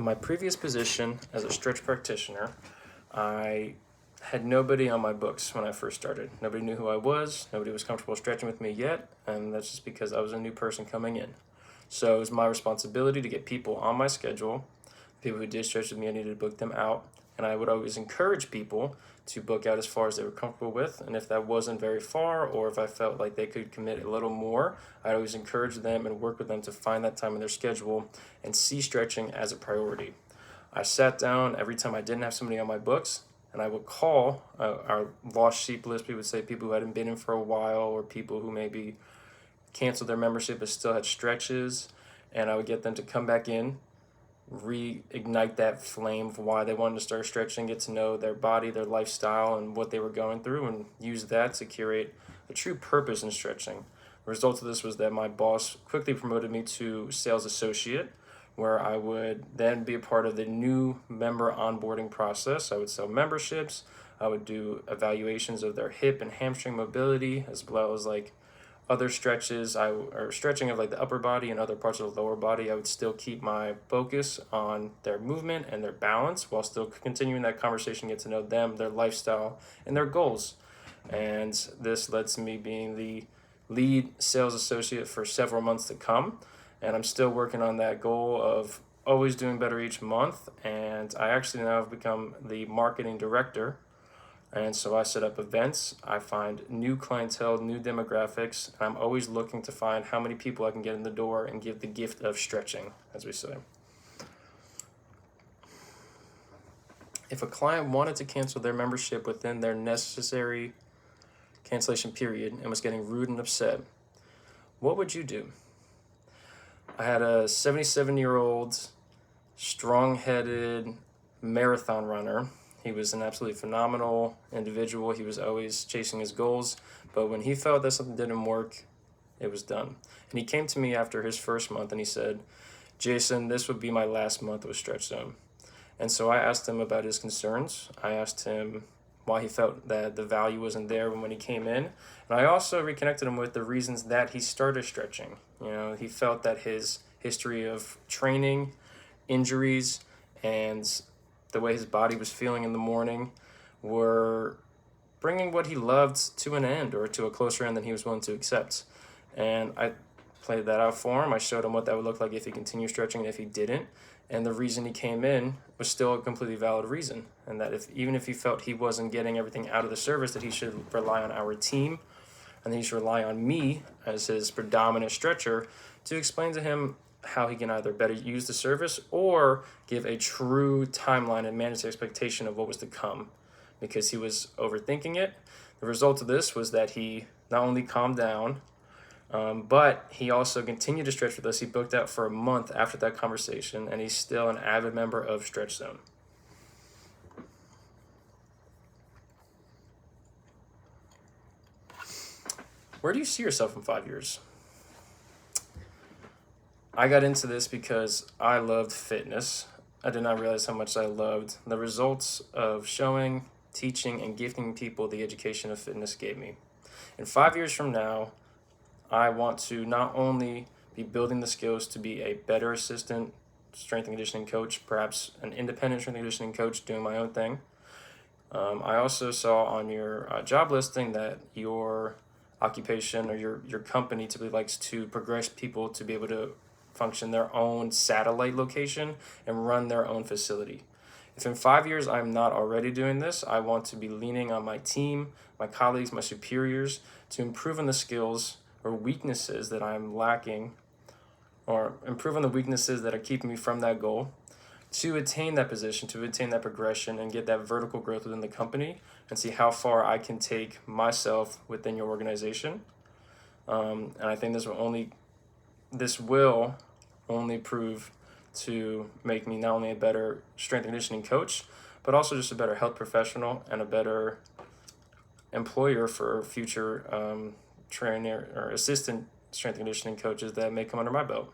In my previous position as a stretch practitioner, I had nobody on my books when I first started. Nobody knew who I was, nobody was comfortable stretching with me yet, and that's just because I was a new person coming in. So it was my responsibility to get people on my schedule. People who did stretch with me, I needed to book them out, and I would always encourage people to book out as far as they were comfortable with, and if that wasn't very far, or if I felt like they could commit a little more, I'd always encourage them and work with them to find that time in their schedule and see stretching as a priority. I sat down every time I didn't have somebody on my books, and I would call our lost sheep list. We would say people who hadn't been in for a while, or people who maybe canceled their membership but still had stretches, and I would get them to come back in, reignite that flame of why they wanted to start stretching, get to know their body, their lifestyle, and what they were going through, and use that to curate a true purpose in stretching. The result of this was that my boss quickly promoted me to sales associate, where I would then be a part of the new member onboarding process. I would sell memberships, I would do evaluations of their hip and hamstring mobility, as well as like other stretches, or stretching of like the upper body and other parts of the lower body. I would still keep my focus on their movement and their balance while still continuing that conversation, get to know them, their lifestyle, and their goals. And this led to me being the lead sales associate for several months to come. And I'm still working on that goal of always doing better each month. And I actually now have become the marketing director. And so I set up events, I find new clientele, new demographics, and I'm always looking to find how many people I can get in the door and give the gift of stretching, as we say. If a client wanted to cancel their membership within their necessary cancellation period and was getting rude and upset, what would you do? I had a 77-year-old, strong-headed marathon runner. He was an absolutely phenomenal individual. He was always chasing his goals, but when he felt that something didn't work, it was done. And he came to me after his first month and he said, "Jason, this would be my last month with Stretch Zone." And so I asked him about his concerns. I asked him why he felt that the value wasn't there when he came in. And I also reconnected him with the reasons that he started stretching. He felt that his history of training, injuries, and the way his body was feeling in the morning were bringing what he loved to an end, or to a closer end than he was willing to accept. And I played that out for him. I showed him what that would look like if he continued stretching and if he didn't. And the reason he came in was still a completely valid reason. And that even if he felt he wasn't getting everything out of the service, that he should rely on our team, and he should rely on me as his predominant stretcher to explain to him how he can either better use the service or give a true timeline and manage the expectation of what was to come, because he was overthinking it. The result of this was that he not only calmed down, but he also continued to stretch with us. He booked out for a month after that conversation, and he's still an avid member of Stretch Zone. Where do you see yourself in 5 years? I got into this because I loved fitness. I did not realize how much I loved the results of showing, teaching, and gifting people the education of fitness gave me. In 5 years from now, I want to not only be building the skills to be a better assistant strength and conditioning coach, perhaps an independent strength and conditioning coach doing my own thing. I also saw on your job listing that your occupation or your company typically likes to progress people to be able to function their own satellite location and run their own facility. If in 5 years I'm not already doing this, I want to be leaning on my team, my colleagues, my superiors to improve on the skills or weaknesses that I'm lacking, or improve on the weaknesses that are keeping me from that goal, to attain that position, to attain that progression and get that vertical growth within the company, and see how far I can take myself within your organization. And I think this will only prove to make me not only a better strength and conditioning coach, but also just a better health professional and a better employer for future trainer or assistant strength and conditioning coaches that may come under my belt.